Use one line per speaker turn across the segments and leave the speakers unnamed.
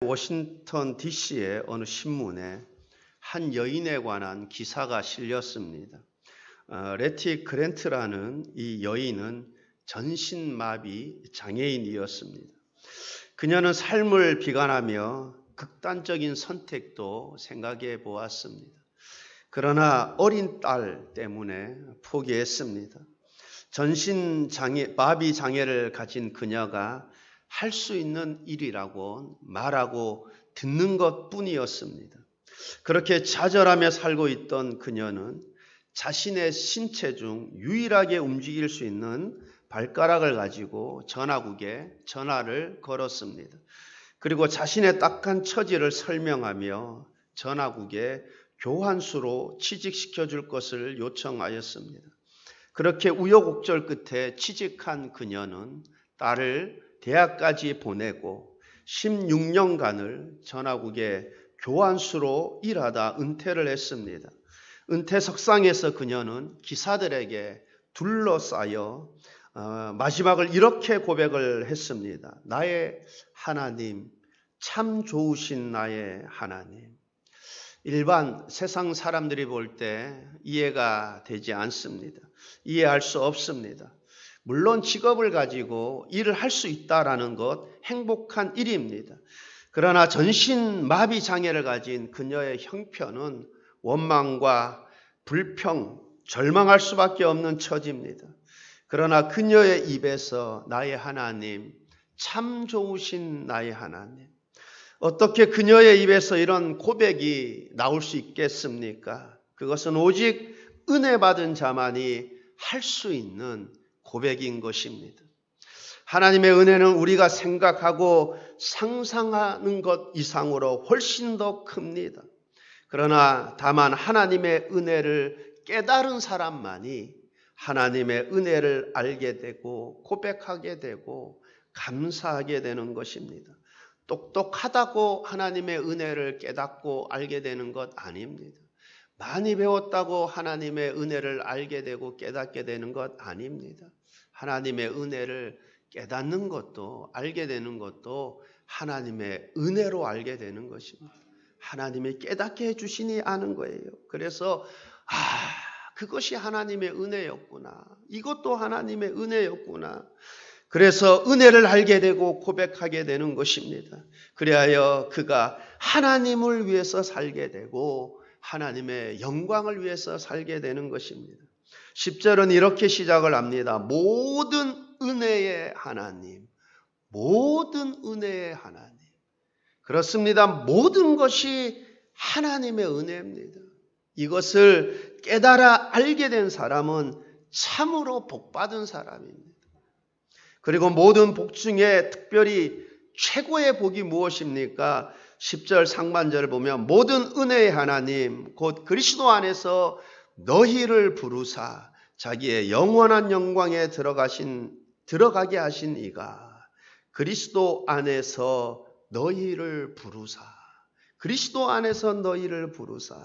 워싱턴 DC의 어느 신문에 한 여인에 관한 기사가 실렸습니다. 레티 그랜트라는 이 여인은 전신마비 장애인이었습니다. 그녀는 삶을 비관하며 극단적인 선택도 생각해 보았습니다. 그러나 어린 딸 때문에 포기했습니다. 마비 장애를 가진 그녀가 할 수 있는 일이라고 말하고 듣는 것 뿐이었습니다. 그렇게 좌절하며 살고 있던 그녀는 자신의 신체 중 유일하게 움직일 수 있는 발가락을 가지고 전화국에 전화를 걸었습니다. 그리고 자신의 딱한 처지를 설명하며 전화국에 교환수로 취직시켜 줄 것을 요청하였습니다. 그렇게 우여곡절 끝에 취직한 그녀는 딸을 대학까지 보내고 16년간을 전화국에 교환수로 일하다 은퇴를 했습니다. 은퇴 석상에서 그녀는 기사들에게 둘러싸여 마지막을 이렇게 고백을 했습니다. 나의 하나님, 참 좋으신 나의 하나님. 일반 세상 사람들이 볼 때 이해가 되지 않습니다. 이해할 수 없습니다. 물론 직업을 가지고 일을 할 수 있다라는 것 행복한 일입니다. 그러나 전신마비 장애를 가진 그녀의 형편은 원망과 불평, 절망할 수밖에 없는 처지입니다. 그러나 그녀의 입에서 나의 하나님, 참 좋으신 나의 하나님. 어떻게 그녀의 입에서 이런 고백이 나올 수 있겠습니까? 그것은 오직 은혜 받은 자만이 할 수 있는 고백인 것입니다. 하나님의 은혜는 우리가 생각하고 상상하는 것 이상으로 훨씬 더 큽니다. 그러나 다만 하나님의 은혜를 깨달은 사람만이 하나님의 은혜를 알게 되고 고백하게 되고 감사하게 되는 것입니다. 똑똑하다고 하나님의 은혜를 깨닫고 알게 되는 것 아닙니다. 많이 배웠다고 하나님의 은혜를 알게 되고 깨닫게 되는 것 아닙니다. 하나님의 은혜를 깨닫는 것도 알게 되는 것도 하나님의 은혜로 알게 되는 것입니다. 하나님이 깨닫게 해주시니 아는 거예요. 그래서 그것이 하나님의 은혜였구나. 이것도 하나님의 은혜였구나. 그래서 은혜를 알게 되고 고백하게 되는 것입니다. 그리하여 그가 하나님을 위해서 살게 되고 하나님의 영광을 위해서 살게 되는 것입니다. 10절은 이렇게 시작을 합니다. 모든 은혜의 하나님, 모든 은혜의 하나님. 그렇습니다. 모든 것이 하나님의 은혜입니다. 이것을 깨달아 알게 된 사람은 참으로 복받은 사람입니다. 그리고 모든 복 중에 특별히 최고의 복이 무엇입니까? 10절 상반절을 보면 모든 은혜의 하나님 곧 그리스도 안에서 너희를 부르사 자기의 영원한 영광에 들어가게 하신 이가 그리스도 안에서 너희를 부르사 그리스도 안에서 너희를 부르사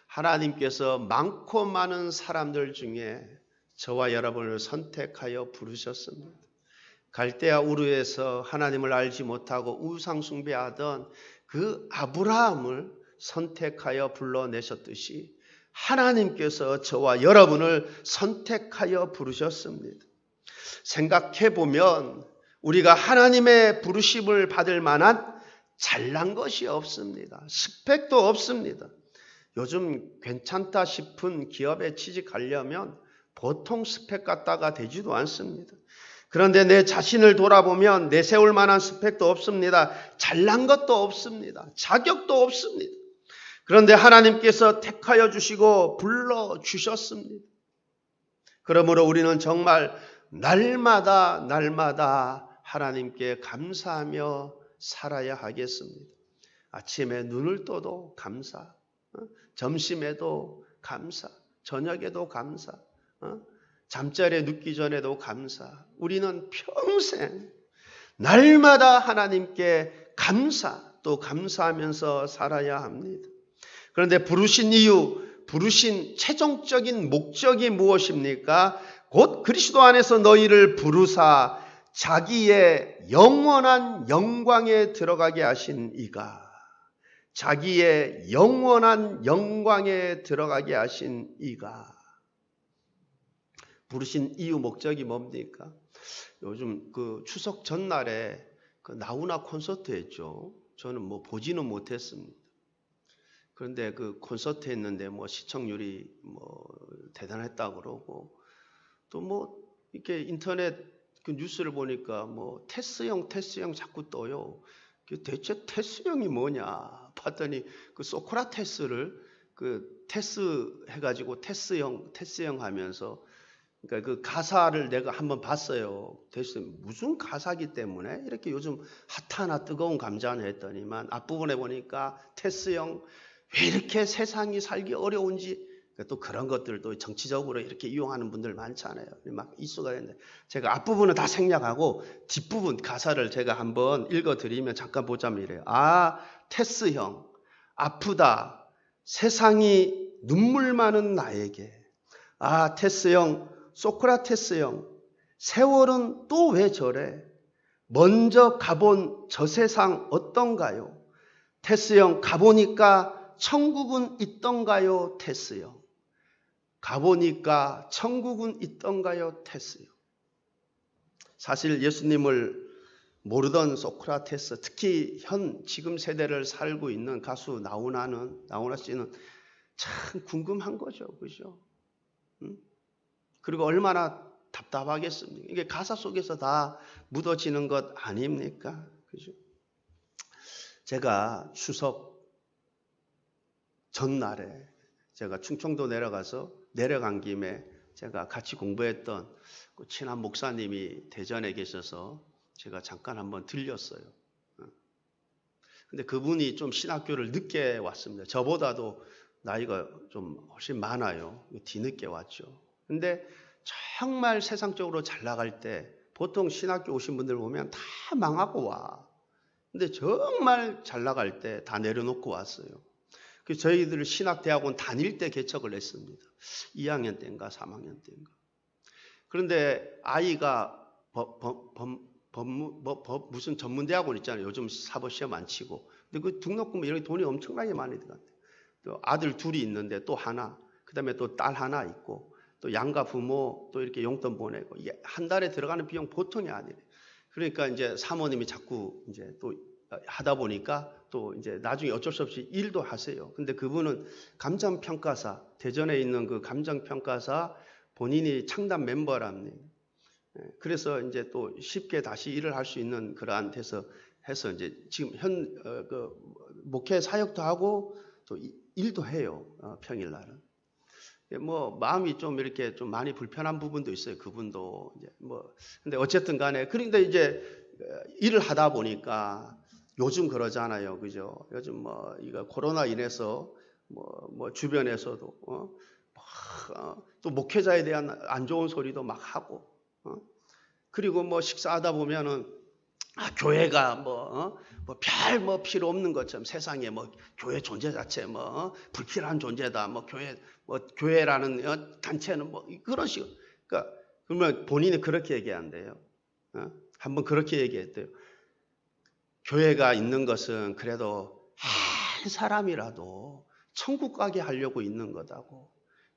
하나님께서 많고 많은 사람들 중에 저와 여러분을 선택하여 부르셨습니다. 갈대아 우르에서 하나님을 알지 못하고 우상 숭배하던 그 아브라함을 선택하여 불러내셨듯이 하나님께서 저와 여러분을 선택하여 부르셨습니다. 생각해보면 우리가 하나님의 부르심을 받을 만한 잘난 것이 없습니다. 스펙도 없습니다. 요즘 괜찮다 싶은 기업에 취직하려면 보통 스펙 갖다가 되지도 않습니다. 그런데 내 자신을 돌아보면 내세울 만한 스펙도 없습니다. 잘난 것도 없습니다. 자격도 없습니다. 그런데 하나님께서 택하여 주시고 불러주셨습니다. 그러므로 우리는 정말 날마다 하나님께 감사하며 살아야 하겠습니다. 아침에 눈을 떠도 감사, 점심에도 감사, 저녁에도 감사, 잠자리에 눕기 전에도 감사. 우리는 평생 날마다 하나님께 감사 또 감사하면서 살아야 합니다. 그런데 부르신 이유, 부르신 최종적인 목적이 무엇입니까? 곧 그리스도 안에서 너희를 부르사 자기의 영원한 영광에 들어가게 하신 이가, 자기의 영원한 영광에 들어가게 하신 이가. 부르신 이유 목적이 뭡니까? 요즘 그 추석 전날에 그 나훈아 콘서트 했죠. 저는 뭐 보지는 못했습니다. 그런데 그 콘서트 했는데 뭐 시청률이 뭐 대단했다고 그러고, 또 뭐 이렇게 인터넷 그 뉴스를 보니까 뭐 테스형 자꾸 떠요. 대체 테스형이 뭐냐 봤더니 그 소크라테스를 그 테스 해가지고 테스형 하면서, 그러니까 그 가사를 내가 한번 봤어요. 대체 무슨 가사기 때문에 이렇게 요즘 핫하나 뜨거운 감자는 했더니만 앞부분에 보니까 테스형 왜 이렇게 세상이 살기 어려운지, 또 그런 것들도 정치적으로 이렇게 이용하는 분들 많잖아요. 막 이슈가 됐는데 제가 앞부분은 다 생략하고 뒷부분 가사를 제가 한번 읽어드리면 잠깐 보자면 이래요. 아, 테스형 아프다 세상이 눈물 많은 나에게. 아, 테스형 소크라테스형 세월은 또 왜 저래? 먼저 가본 저 세상 어떤가요? 테스형 가보니까 천국은 있던가요? 테스형 가보니까 천국은 있던가요? 테스형. 사실 예수님을 모르던 소크라테스, 특히 지금 세대를 살고 있는 가수 나훈아 씨는 참 궁금한 거죠. 그죠? 그리고 얼마나 답답하겠습니까? 이게 가사 속에서 다 묻어지는 것 아닙니까? 그죠? 제가 추석 전날에 제가 충청도 내려간 김에 제가 같이 공부했던 그 친한 목사님이 대전에 계셔서 제가 잠깐 한번 들렸어요. 근데 그분이 좀 신학교를 늦게 왔습니다. 저보다도 나이가 좀 훨씬 많아요. 뒤늦게 왔죠. 근데 정말 세상적으로 잘 나갈 때 보통 신학교 오신 분들 보면 다 망하고 와. 근데 정말 잘 나갈 때 다 내려놓고 왔어요. 그래서 저희들 신학대학원 다닐 때 개척을 했습니다. 2학년 때인가 3학년 때인가. 그런데 아이가 무슨 전문대학원 있잖아요. 요즘 사법시험 안 치고. 근데 그 등록금 이런 돈이 엄청나게 많이 들어간대요. 또 아들 둘이 있는데 또 하나, 그 다음에 또 딸 하나 있고, 또 양가 부모 또 이렇게 용돈 보내고, 이게 한 달에 들어가는 비용 보통이 아니래요. 그러니까 이제 사모님이 자꾸 이제 또 하다 보니까 또 이제 나중에 어쩔 수 없이 일도 하세요. 근데 그분은 감정평가사, 대전에 있는 그 감정평가사 본인이 창단 멤버랍니다. 그래서 이제 또 쉽게 다시 일을 할 수 있는 그러한 데서 해서 이제 지금 그 목회 사역도 하고 또 일도 해요. 평일날은. 뭐 마음이 좀 이렇게 좀 많이 불편한 부분도 있어요. 그분도 이제 뭐 근데 어쨌든 간에 그런데 이제 일을 하다 보니까 요즘 그러잖아요. 그죠? 요즘 뭐 이거 코로나 인해서 뭐 주변에서도 또 목회자에 대한 안 좋은 소리도 막 하고 그리고 뭐 식사하다 보면은 교회가 별 필요 없는 것처럼 세상에 교회 존재 자체 불필요한 존재다. 교회라는 단체는 그런 식으로. 그러니까 그러면 본인이 그렇게 얘기한대요. 한번 그렇게 얘기했대요. 교회가 있는 것은 그래도 한 사람이라도 천국 가게 하려고 있는 거다고.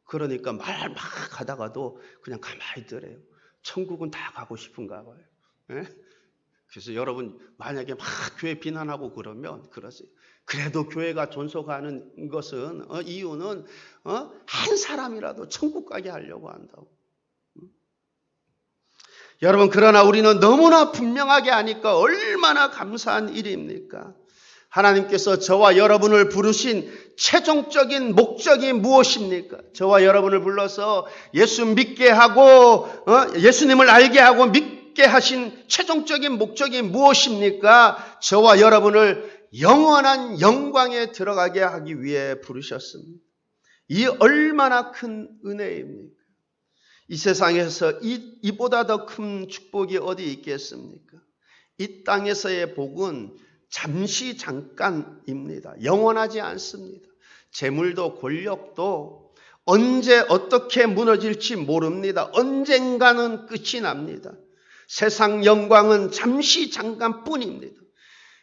그러니까 말 막 하다가도 그냥 가만히 있더래요. 천국은 다 가고 싶은가 봐요. 네? 그래서 여러분 만약에 막 교회 비난하고 그러면 그러세요. 그래도 교회가 존속하는 것은 이유는 한 사람이라도 천국 가게 하려고 한다고. 여러분 그러나 우리는 너무나 분명하게 아니까 얼마나 감사한 일입니까? 하나님께서 저와 여러분을 부르신 최종적인 목적이 무엇입니까? 저와 여러분을 불러서 예수 믿게 하고 예수님을 알게 하고 믿게 하신 최종적인 목적이 무엇입니까? 저와 여러분을 영원한 영광에 들어가게 하기 위해 부르셨습니다. 이 얼마나 큰 은혜입니까? 이 세상에서 이보다 더 큰 축복이 어디 있겠습니까? 이 땅에서의 복은 잠시 잠깐입니다. 영원하지 않습니다. 재물도 권력도 언제 어떻게 무너질지 모릅니다. 언젠가는 끝이 납니다. 세상 영광은 잠시 잠깐뿐입니다.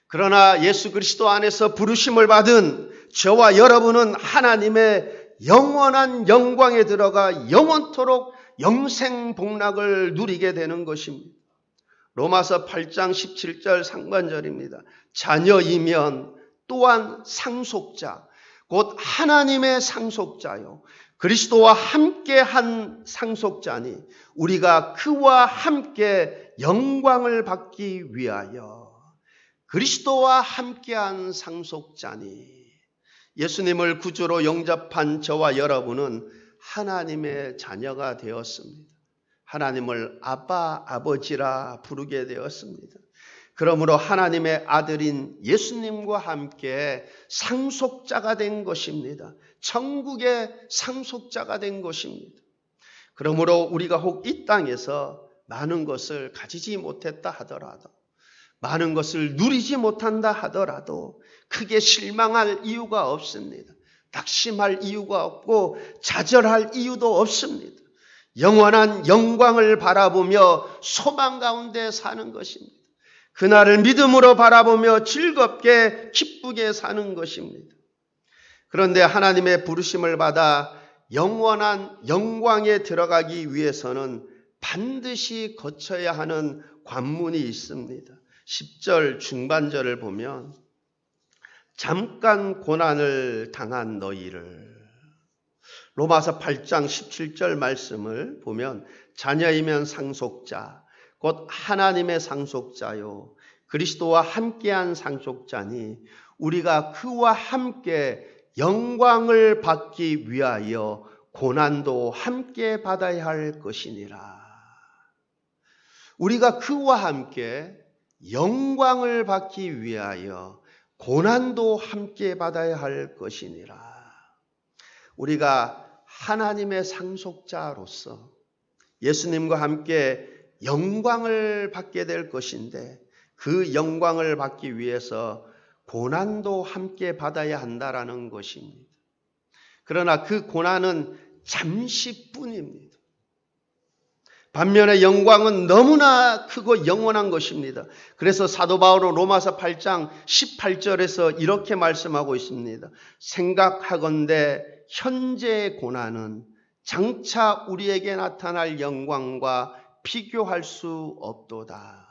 그러나 예수 그리스도 안에서 부르심을 받은 저와 여러분은 하나님의 영원한 영광에 들어가 영원토록 영생 복락을 누리게 되는 것입니다. 로마서 8장 17절 상반절입니다. 자녀이면 또한 상속자, 곧 하나님의 상속자요 그리스도와 함께한 상속자니 우리가 그와 함께 영광을 받기 위하여. 그리스도와 함께한 상속자니, 예수님을 구주로 영접한 저와 여러분은 하나님의 자녀가 되었습니다. 하나님을 아빠, 아버지라 부르게 되었습니다. 그러므로 하나님의 아들인 예수님과 함께 상속자가 된 것입니다. 천국의 상속자가 된 것입니다. 그러므로 우리가 혹 이 땅에서 많은 것을 가지지 못했다 하더라도, 많은 것을 누리지 못한다 하더라도 크게 실망할 이유가 없습니다. 낙심할 이유가 없고 좌절할 이유도 없습니다. 영원한 영광을 바라보며 소망 가운데 사는 것입니다. 그날을 믿음으로 바라보며 즐겁게 기쁘게 사는 것입니다. 그런데 하나님의 부르심을 받아 영원한 영광에 들어가기 위해서는 반드시 거쳐야 하는 관문이 있습니다. 10절 중반절을 보면 잠깐 고난을 당한 너희를, 로마서 8장 17절 말씀을 보면 자녀이면 상속자, 곧 하나님의 상속자요 그리스도와 함께한 상속자니 우리가 그와 함께 영광을 받기 위하여 고난도 함께 받아야 할 것이니라. 우리가 그와 함께 영광을 받기 위하여 고난도 함께 받아야 할 것이니라. 우리가 하나님의 상속자로서 예수님과 함께 영광을 받게 될 것인데 그 영광을 받기 위해서 고난도 함께 받아야 한다라는 것입니다. 그러나 그 고난은 잠시뿐입니다. 반면에 영광은 너무나 크고 영원한 것입니다. 그래서 사도 바울은 로마서 8장 18절에서 이렇게 말씀하고 있습니다. 생각하건대 현재의 고난은 장차 우리에게 나타날 영광과 비교할 수 없도다.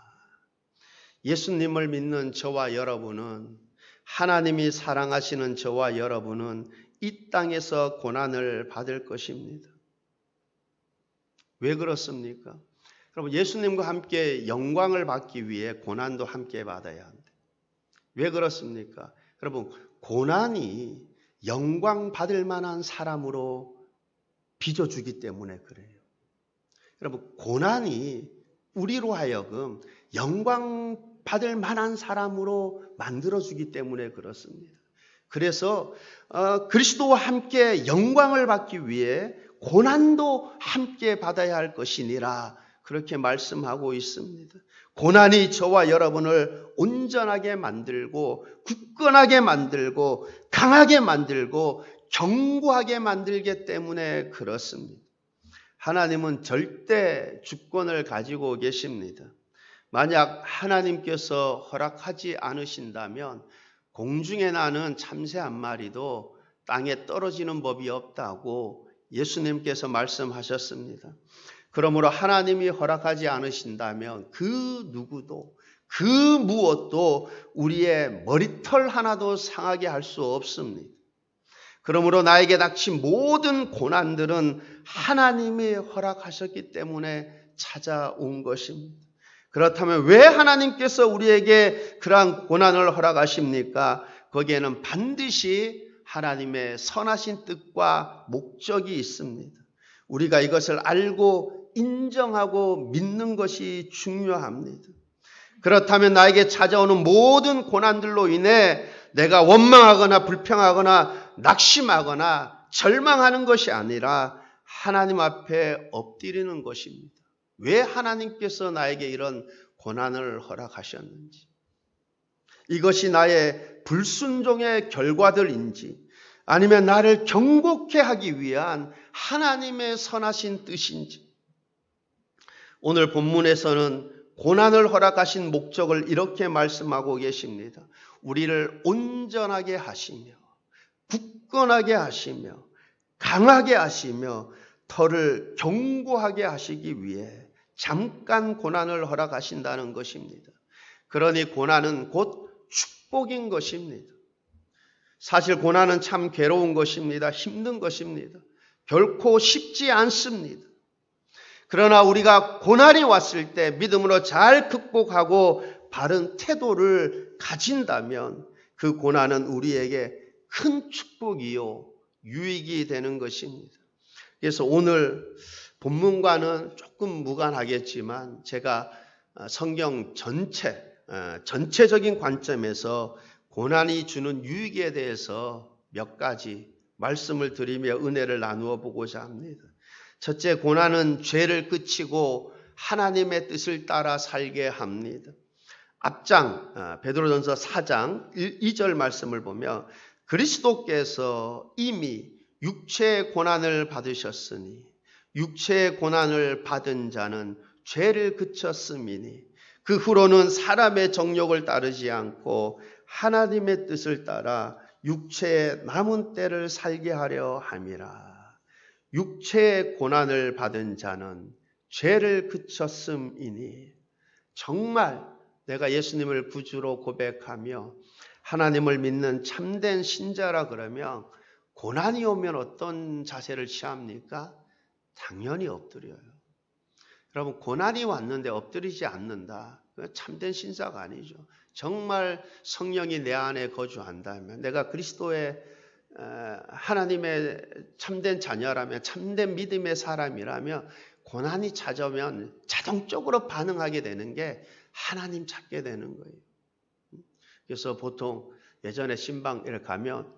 예수님을 믿는 저와 여러분은, 하나님이 사랑하시는 저와 여러분은 이 땅에서 고난을 받을 것입니다. 왜 그렇습니까? 여러분, 예수님과 함께 영광을 받기 위해 고난도 함께 받아야 합니다. 왜 그렇습니까? 여러분, 고난이 영광 받을 만한 사람으로 빚어주기 때문에 그래요. 여러분, 고난이 우리로 하여금 영광 받을 만한 사람으로 만들어주기 때문에 그렇습니다. 그래서 그리스도와 함께 영광을 받기 위해 고난도 함께 받아야 할 것이니라 그렇게 말씀하고 있습니다. 고난이 저와 여러분을 온전하게 만들고 굳건하게 만들고 강하게 만들고 견고하게 만들기 때문에 그렇습니다. 하나님은 절대 주권을 가지고 계십니다. 만약 하나님께서 허락하지 않으신다면 공중에 나는 참새 한 마리도 땅에 떨어지는 법이 없다고 예수님께서 말씀하셨습니다. 그러므로 하나님이 허락하지 않으신다면 그 누구도 그 무엇도 우리의 머리털 하나도 상하게 할 수 없습니다. 그러므로 나에게 닥친 모든 고난들은 하나님이 허락하셨기 때문에 찾아온 것입니다. 그렇다면 왜 하나님께서 우리에게 그러한 고난을 허락하십니까? 거기에는 반드시 하나님의 선하신 뜻과 목적이 있습니다. 우리가 이것을 알고 인정하고 믿는 것이 중요합니다. 그렇다면 나에게 찾아오는 모든 고난들로 인해 내가 원망하거나 불평하거나 낙심하거나 절망하는 것이 아니라 하나님 앞에 엎드리는 것입니다. 왜 하나님께서 나에게 이런 고난을 허락하셨는지, 이것이 나의 불순종의 결과들인지 아니면 나를 경고케 하기 위한 하나님의 선하신 뜻인지, 오늘 본문에서는 고난을 허락하신 목적을 이렇게 말씀하고 계십니다. 우리를 온전하게 하시며 굳건하게 하시며 강하게 하시며 털을 견고하게 하시기 위해 잠깐 고난을 허락하신다는 것입니다. 그러니 고난은 곧 축복인 것입니다. 사실 고난은 참 괴로운 것입니다. 힘든 것입니다. 결코 쉽지 않습니다. 그러나 우리가 고난이 왔을 때 믿음으로 잘 극복하고 바른 태도를 가진다면 그 고난은 우리에게 큰 축복이요 유익이 되는 것입니다. 그래서 오늘 본문과는 조금 무관하겠지만 제가 성경 전체적인 관점에서 고난이 주는 유익에 대해서 몇 가지 말씀을 드리며 은혜를 나누어 보고자 합니다. 첫째, 고난은 죄를 그치고 하나님의 뜻을 따라 살게 합니다. 앞장 베드로전서 4장 2절 말씀을 보면 그리스도께서 이미 육체의 고난을 받으셨으니 육체의 고난을 받은 자는 죄를 그쳤음이니 그 후로는 사람의 정욕을 따르지 않고 하나님의 뜻을 따라 육체의 남은 때를 살게 하려 함이라. 육체의 고난을 받은 자는 죄를 그쳤음이니 정말 내가 예수님을 구주로 고백하며 하나님을 믿는 참된 신자라 그러면 고난이 오면 어떤 자세를 취합니까? 당연히 엎드려요. 여러분, 고난이 왔는데 엎드리지 않는다. 참된 신자가 아니죠. 정말 성령이 내 안에 거주한다면, 내가 그리스도의 하나님의 참된 자녀라면, 참된 믿음의 사람이라면 고난이 찾아오면 자동적으로 반응하게 되는 게 하나님 찾게 되는 거예요. 그래서 보통 예전에 신방에 가면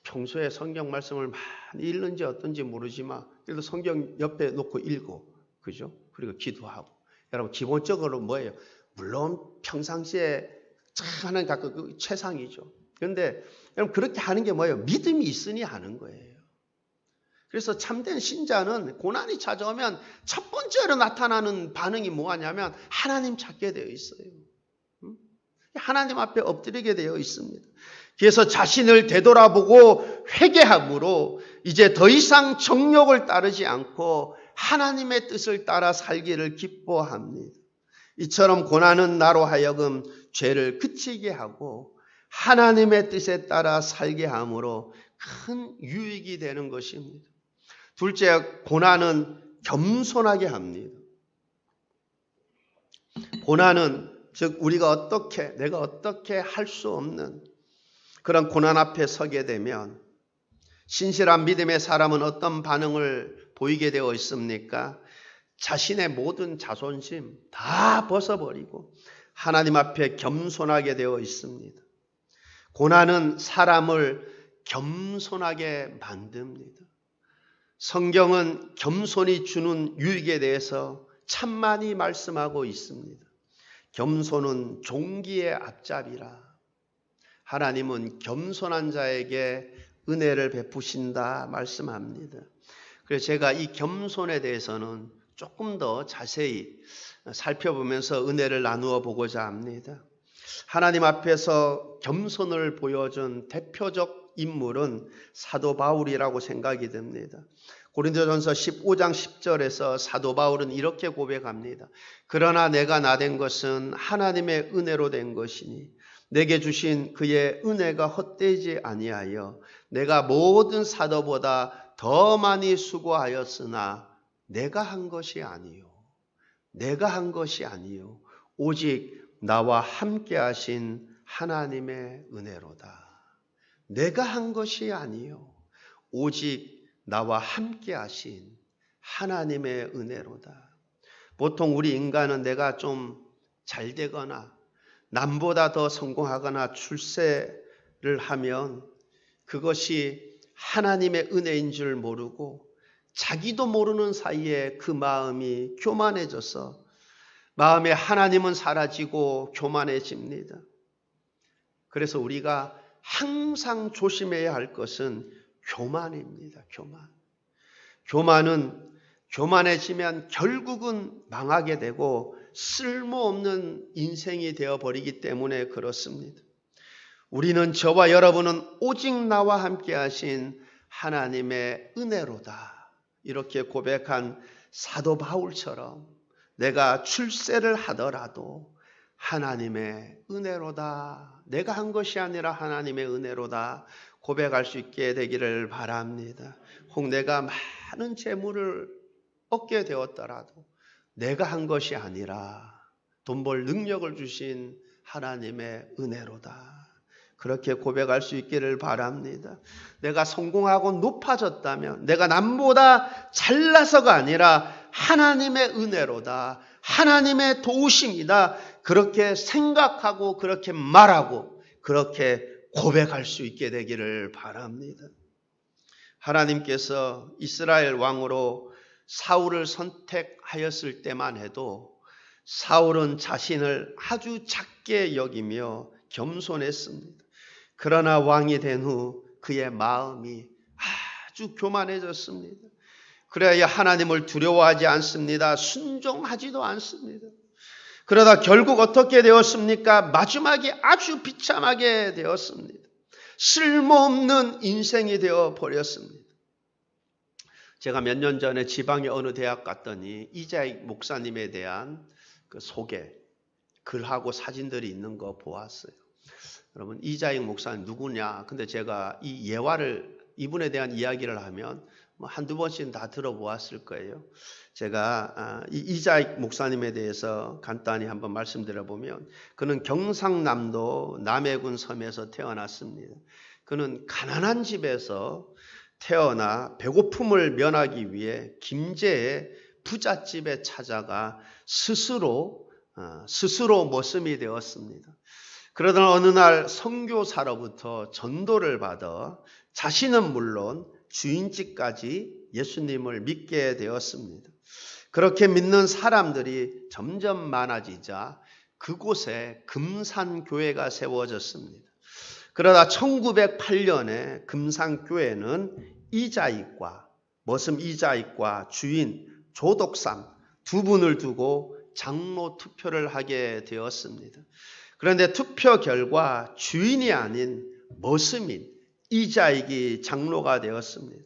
평소에 성경 말씀을 많이 읽는지 어떤지 모르지만 그래도 성경 옆에 놓고 읽고, 그죠? 그리고 기도하고. 여러분, 기본적으로 뭐예요? 물론 평상시에 하나님 갖고 그 최상이죠. 그런데 여러분, 그렇게 하는 게 뭐예요? 믿음이 있으니 하는 거예요. 그래서 참된 신자는 고난이 찾아오면 첫 번째로 나타나는 반응이 뭐하냐면 하나님 찾게 되어 있어요. 하나님 앞에 엎드리게 되어 있습니다. 그래서 자신을 되돌아보고 회개함으로 이제 더 이상 정욕을 따르지 않고 하나님의 뜻을 따라 살기를 기뻐합니다. 이처럼 고난은 나로 하여금 죄를 그치게 하고 하나님의 뜻에 따라 살게 함으로 큰 유익이 되는 것입니다. 둘째, 고난은 겸손하게 합니다. 고난은 즉 내가 어떻게 할 수 없는 그런 고난 앞에 서게 되면 신실한 믿음의 사람은 어떤 반응을 보이게 되어 있습니까? 자신의 모든 자존심 다 벗어버리고 하나님 앞에 겸손하게 되어 있습니다. 고난은 사람을 겸손하게 만듭니다. 성경은 겸손이 주는 유익에 대해서 참 많이 말씀하고 있습니다. 겸손은 종기의 앞잡이라. 하나님은 겸손한 자에게 은혜를 베푸신다 말씀합니다. 그래서 제가 이 겸손에 대해서는 조금 더 자세히 살펴보면서 은혜를 나누어 보고자 합니다. 하나님 앞에서 겸손을 보여준 대표적 인물은 사도 바울이라고 생각이 듭니다. 고린도전서 15장 10절에서 사도 바울은 이렇게 고백합니다. 그러나 내가 나된 것은 하나님의 은혜로 된 것이니 내게 주신 그의 은혜가 헛되지 아니하여 내가 모든 사도보다 더 많이 수고하였으나 내가 한 것이 아니요. 내가 한 것이 아니요. 오직 나와 함께 하신 하나님의 은혜로다. 내가 한 것이 아니요. 오직 나와 함께 하신 하나님의 은혜로다. 보통 우리 인간은 내가 좀 잘 되거나 남보다 더 성공하거나 출세를 하면 그것이 하나님의 은혜인 줄 모르고 자기도 모르는 사이에 그 마음이 교만해져서 마음에 하나님은 사라지고 교만해집니다. 그래서 우리가 항상 조심해야 할 것은 교만입니다. 교만은 교만해지면 결국은 망하게 되고 쓸모없는 인생이 되어버리기 때문에 그렇습니다. 우리는, 저와 여러분은 오직 나와 함께 하신 하나님의 은혜로다, 이렇게 고백한 사도 바울처럼 내가 출세를 하더라도 하나님의 은혜로다, 내가 한 것이 아니라 하나님의 은혜로다 고백할 수 있게 되기를 바랍니다. 혹 내가 많은 재물을 얻게 되었더라도 내가 한 것이 아니라 돈 벌 능력을 주신 하나님의 은혜로다, 그렇게 고백할 수 있기를 바랍니다. 내가 성공하고 높아졌다면 내가 남보다 잘나서가 아니라 하나님의 은혜로다, 하나님의 도우심이다, 그렇게 생각하고 그렇게 말하고 그렇게 고백할 수 있게 되기를 바랍니다. 하나님께서 이스라엘 왕으로 사울을 선택하였을 때만 해도 사울은 자신을 아주 작게 여기며 겸손했습니다. 그러나 왕이 된 후 그의 마음이 아주 교만해졌습니다. 그래야 하나님을 두려워하지 않습니다. 순종하지도 않습니다. 그러다 결국 어떻게 되었습니까? 마지막에 아주 비참하게 되었습니다. 쓸모없는 인생이 되어 버렸습니다. 제가 몇 년 전에 지방의 어느 대학 갔더니 이자익 목사님에 대한 그 소개, 글하고 사진들이 있는 거 보았어요. 여러분, 이자익 목사님 누구냐? 근데 제가 이 예화를, 이분에 대한 이야기를 하면 한두 번씩은 다 들어보았을 거예요. 제가 이 이자익 목사님에 대해서 간단히 한번 말씀드려보면, 그는 경상남도 남해군 섬에서 태어났습니다. 그는 가난한 집에서 태어나 배고픔을 면하기 위해 김제의 부잣집에 찾아가 스스로 머슴이 되었습니다. 그러던 어느 날 선교사로부터 전도를 받아 자신은 물론 주인집까지 예수님을 믿게 되었습니다. 그렇게 믿는 사람들이 점점 많아지자 그곳에 금산교회가 세워졌습니다. 그러다 1908년에 금산교회는 머슴 이자익과 주인 조덕삼 두 분을 두고 장로 투표를 하게 되었습니다. 그런데 투표 결과 주인이 아닌 머슴인 이자익이 장로가 되었습니다.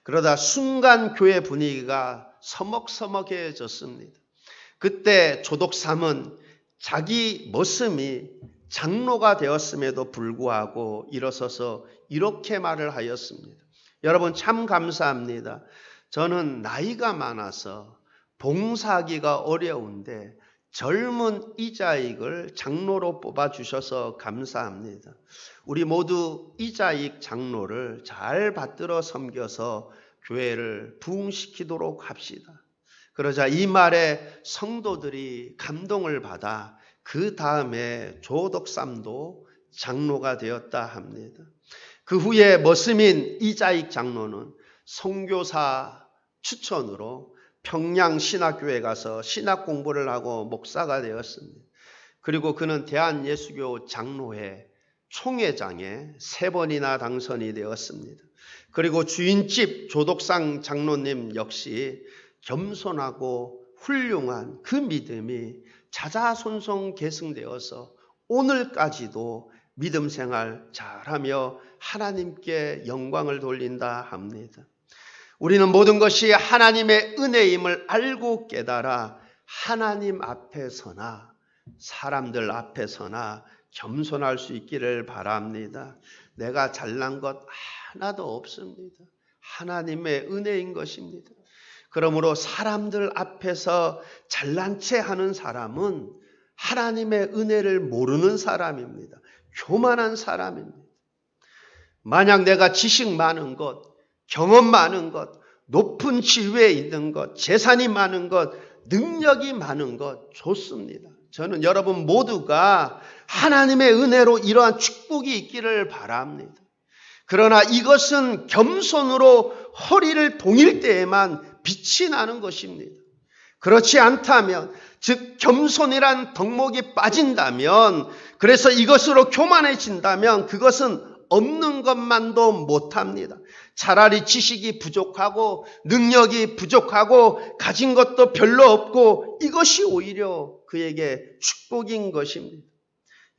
그러다 순간 교회 분위기가 서먹서먹해졌습니다. 그때 조덕삼은 자기 머슴이 장로가 되었음에도 불구하고 일어서서 이렇게 말을 하였습니다. 여러분, 참 감사합니다. 저는 나이가 많아서 봉사하기가 어려운데 젊은 이자익을 장로로 뽑아주셔서 감사합니다. 우리 모두 이자익 장로를 잘 받들어 섬겨서 교회를 부흥시키도록 합시다. 그러자 이 말에 성도들이 감동을 받아 그 다음에 조덕삼도 장로가 되었다 합니다. 그 후에 머슴인 이자익 장로는 선교사 추천으로 평양신학교에 가서 신학 공부를 하고 목사가 되었습니다. 그리고 그는 대한예수교 장로회 총회장에 3번이나 당선이 되었습니다. 그리고 주인집 조덕상 장로님 역시 겸손하고 훌륭한 그 믿음이 자자손손 계승되어서 오늘까지도 믿음 생활 잘하며 하나님께 영광을 돌린다 합니다. 우리는 모든 것이 하나님의 은혜임을 알고 깨달아 하나님 앞에서나 사람들 앞에서나 겸손할 수 있기를 바랍니다. 내가 잘난 것 하나도 없습니다. 하나님의 은혜인 것입니다. 그러므로 사람들 앞에서 잘난 체 하는 사람은 하나님의 은혜를 모르는 사람입니다. 교만한 사람입니다. 만약 내가 지식 많은 것, 경험 많은 것, 높은 지위에 있는 것, 재산이 많은 것, 능력이 많은 것 좋습니다. 저는 여러분 모두가 하나님의 은혜로 이러한 축복이 있기를 바랍니다. 그러나 이것은 겸손으로 허리를 동일 때에만 빛이 나는 것입니다. 그렇지 않다면, 즉 겸손이란 덕목이 빠진다면, 그래서 이것으로 교만해진다면 그것은 없는 것만도 못합니다. 차라리 지식이 부족하고 능력이 부족하고 가진 것도 별로 없고 이것이 오히려 그에게 축복인 것입니다.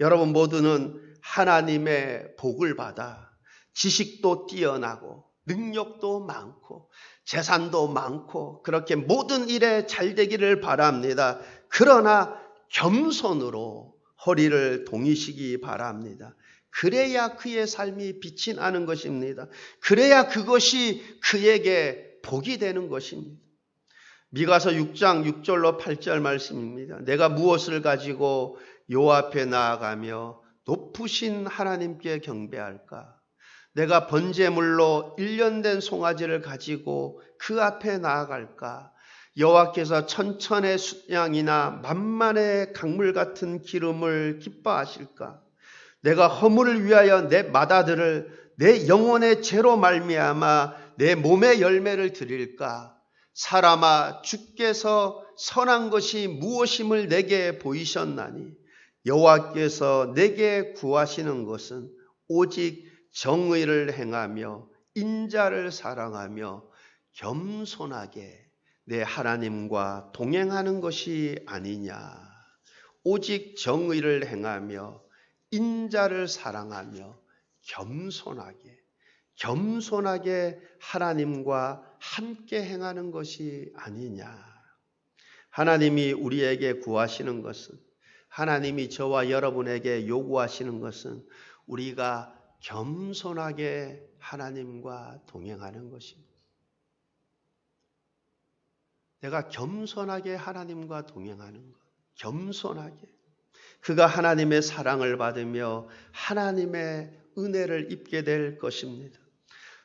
여러분 모두는 하나님의 복을 받아 지식도 뛰어나고 능력도 많고 재산도 많고 그렇게 모든 일에 잘 되기를 바랍니다. 그러나 겸손으로 허리를 동이시기 바랍니다. 그래야 그의 삶이 빛이 나는 것입니다. 그래야 그것이 그에게 복이 되는 것입니다. 미가서 6장 6절로 8절 말씀입니다. 내가 무엇을 가지고 요 앞에 나아가며 높으신 하나님께 경배할까? 내가 번제물로 1년 된 송아지를 가지고 그 앞에 나아갈까? 여호와께서 천천의 숫양이나 만만의 강물 같은 기름을 기뻐하실까? 내가 허물을 위하여 내 맏아들을 내 영혼의 죄로 말미암아 내 몸의 열매를 드릴까? 사람아, 주께서 선한 것이 무엇임을 내게 보이셨나니 여호와께서 내게 구하시는 것은 오직 정의를 행하며 인자를 사랑하며 겸손하게 내 하나님과 동행하는 것이 아니냐. 오직 정의를 행하며 인자를 사랑하며 겸손하게 하나님과 함께 행하는 것이 아니냐. 하나님이 우리에게 구하시는 것은, 하나님이 저와 여러분에게 요구하시는 것은 우리가 겸손하게 하나님과 동행하는 것입니다. 내가 겸손하게 하나님과 동행하는 것, 겸손하게. 그가 하나님의 사랑을 받으며 하나님의 은혜를 입게 될 것입니다.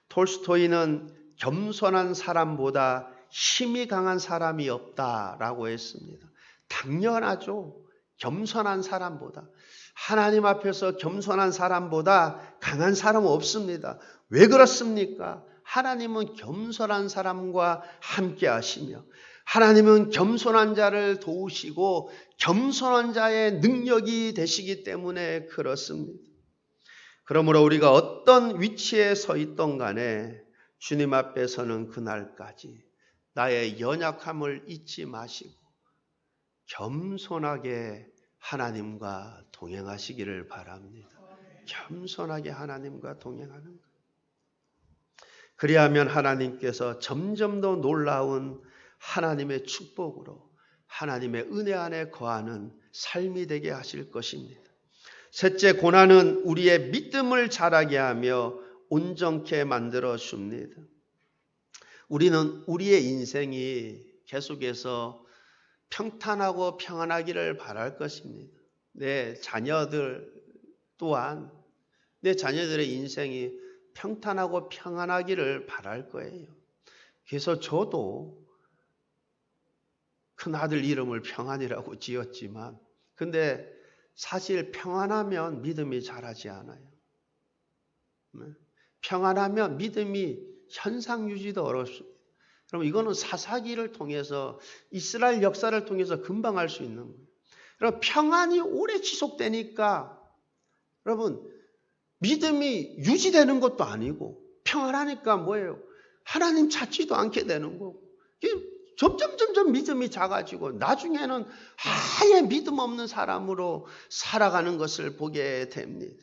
톨스토이는 겸손한 사람보다 힘이 강한 사람이 없다라고 했습니다. 당연하죠. 겸손한 사람보다, 하나님 앞에서 겸손한 사람보다 강한 사람은 없습니다. 왜 그렇습니까? 하나님은 겸손한 사람과 함께 하시며 하나님은 겸손한 자를 도우시고 겸손한 자의 능력이 되시기 때문에 그렇습니다. 그러므로 우리가 어떤 위치에 서 있던 간에 주님 앞에서는 그날까지 나의 연약함을 잊지 마시고 겸손하게 하나님과 동행하시기를 바랍니다. 겸손하게 하나님과 동행하는 것. 그리하면 하나님께서 점점 더 놀라운 하나님의 축복으로 하나님의 은혜 안에 거하는 삶이 되게 하실 것입니다. 셋째, 고난은 우리의 믿음을 자라게 하며 온전케 만들어 줍니다. 우리는 우리의 인생이 계속해서 평탄하고 평안하기를 바랄 것입니다. 내 자녀들 또한 내 자녀들의 인생이 평탄하고 평안하기를 바랄 거예요. 그래서 저도 큰아들 이름을 평안이라고 지었지만 근데 사실 평안하면 믿음이 자라지 않아요. 평안하면 믿음이 현상 유지도 어렵습니다. 그럼 이거는 사사기를 통해서 이스라엘 역사를 통해서 금방 알 수 있는 거예요. 여러분 평안이 오래 지속되니까 여러분 믿음이 유지되는 것도 아니고 평안하니까 뭐예요? 하나님 찾지도 않게 되는 거고 점점 믿음이 작아지고 나중에는 아예 믿음 없는 사람으로 살아가는 것을 보게 됩니다.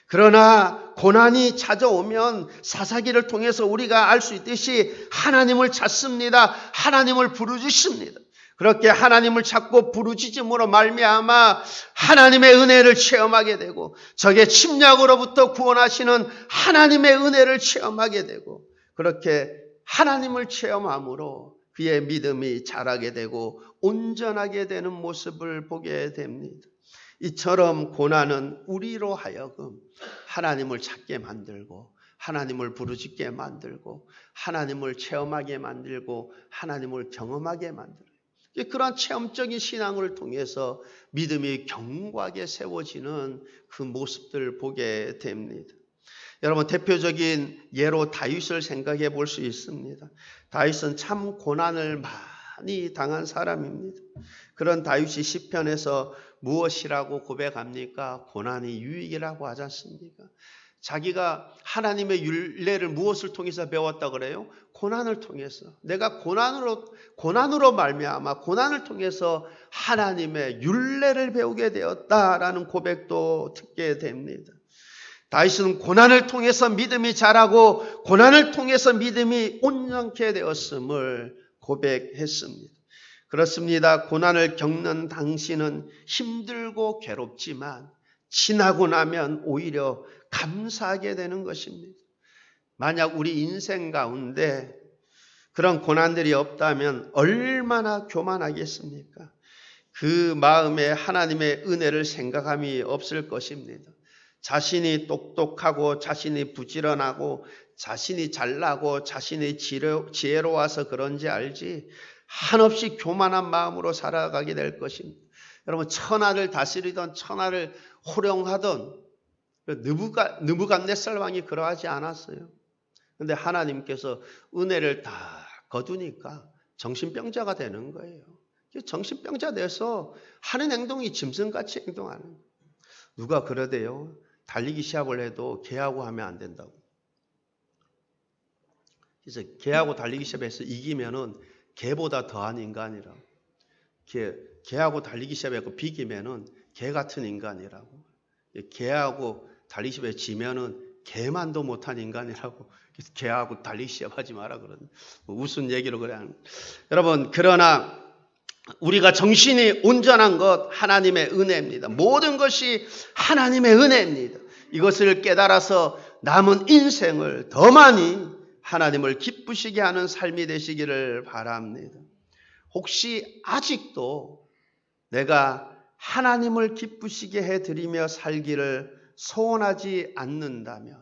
그러나 고난이 찾아오면 사사기를 통해서 우리가 알 수 있듯이 하나님을 찾습니다. 하나님을 부르짖습니다. 그렇게 하나님을 찾고 부르짖음으로 말미암아 하나님의 은혜를 체험하게 되고 적의 침략으로부터 구원하시는 하나님의 은혜를 체험하게 되고 그렇게 하나님을 체험함으로 그의 믿음이 자라게 되고 온전하게 되는 모습을 보게 됩니다. 이처럼 고난은 우리로 하여금 하나님을 찾게 만들고 하나님을 부르짖게 만들고 하나님을 체험하게 만들고 하나님을 경험하게 만들고 그러한 체험적인 신앙을 통해서 믿음이 견고하게 세워지는 그 모습들을 보게 됩니다. 여러분 대표적인 예로 다윗을 생각해 볼 수 있습니다. 다윗은 참 고난을 많이 당한 사람입니다. 그런 다윗이 시편에서 무엇이라고 고백합니까? 고난이 유익이라고 하지 않습니까? 자기가 하나님의 율례를 무엇을 통해서 배웠다 그래요? 고난을 통해서. 내가 고난으로 말미암아 고난을 통해서 하나님의 율례를 배우게 되었다라는 고백도 듣게 됩니다. 다윗은 고난을 통해서 믿음이 자라고 고난을 통해서 믿음이 온전케 되었음을 고백했습니다. 그렇습니다. 고난을 겪는 당신은 힘들고 괴롭지만 지나고 나면 오히려 감사하게 되는 것입니다. 만약 우리 인생 가운데 그런 고난들이 없다면 얼마나 교만하겠습니까? 그 마음에 하나님의 은혜를 생각함이 없을 것입니다. 자신이 똑똑하고 자신이 부지런하고 자신이 잘나고 자신이 지혜로워서 그런지 알지 한없이 교만한 마음으로 살아가게 될 것입니다. 여러분 천하를 다스리던 천하를 호령하던 느부갓네살 왕이 그러하지 않았어요. 그런데 하나님께서 은혜를 다 거두니까 정신병자가 되는 거예요. 정신병자 돼서 하는 행동이 짐승같이 행동하는 거예요. 누가 그러대요? 달리기 시합을 해도 개하고 하면 안 된다고. 그래서 개하고 달리기 시합에서 이기면은 개보다 더한 인간이라고. 개하고 달리기 시합에서 비기면은 개 같은 인간이라고. 개하고 달리기 시합에 지면은 개만도 못한 인간이라고. 그래서 개하고 달리기 시합하지 마라 그러는. 무슨 얘기로 그래 하는. 여러분 그러나 우리가 정신이 온전한 것 하나님의 은혜입니다. 모든 것이 하나님의 은혜입니다. 이것을 깨달아서 남은 인생을 더 많이 하나님을 기쁘시게 하는 삶이 되시기를 바랍니다. 혹시 아직도 내가 하나님을 기쁘시게 해드리며 살기를 소원하지 않는다면,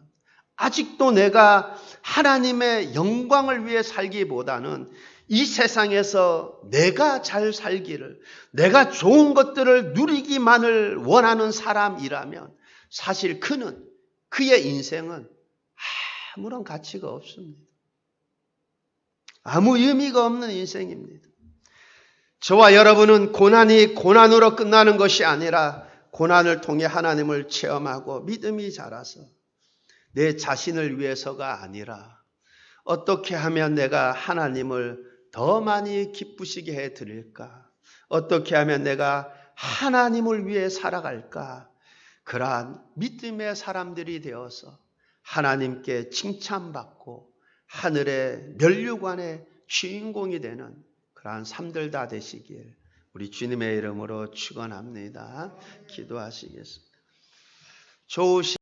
아직도 내가 하나님의 영광을 위해 살기보다는 이 세상에서 내가 잘 살기를, 내가 좋은 것들을 누리기만을 원하는 사람이라면 사실 그의 인생은 아무런 가치가 없습니다. 아무 의미가 없는 인생입니다. 저와 여러분은 고난이 고난으로 끝나는 것이 아니라 고난을 통해 하나님을 체험하고 믿음이 자라서 내 자신을 위해서가 아니라 어떻게 하면 내가 하나님을 더 많이 기쁘시게 해드릴까? 어떻게 하면 내가 하나님을 위해 살아갈까? 그러한 믿음의 사람들이 되어서 하나님께 칭찬받고 하늘의 면류관의 주인공이 되는 그러한 삶들 다 되시길 우리 주님의 이름으로 축원합니다. 기도하시겠습니다. 좋으신